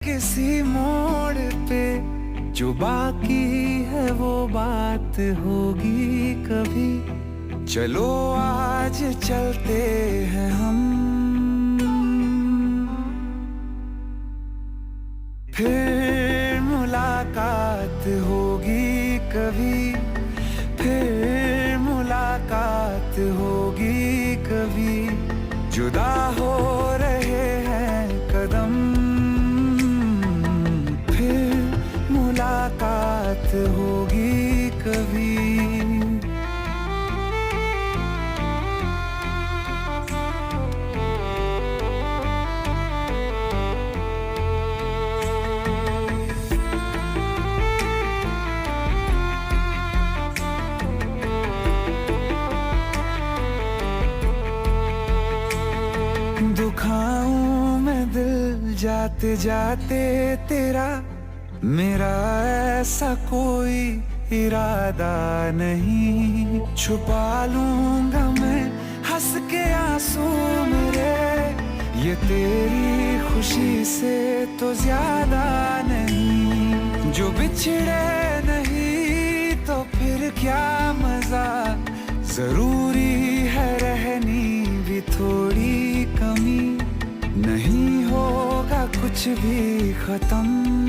किसी मोड़ पे, जो बाकी है वो बात होगी कभी। चलो आज चलते हैं हम, फिर मुलाकात होगी कभी, फिर मुलाकात होगी कभी। जुदा हो रहे हैं कदम, फिर मुलाकात होगी कभी। दुखाऊं मैं दिल जाते जाते तेरा, मेरा ऐसा कोई इरादा नहीं। छुपा लूंगा मैं हंस के आंसू मेरे, ये तेरी खुशी से तो ज्यादा नहीं। जो बिछड़े नहीं तो फिर क्या मजा, जरूरी है रहनी भी थोड़ी कमी। नहीं होगा कुछ भी खत्म।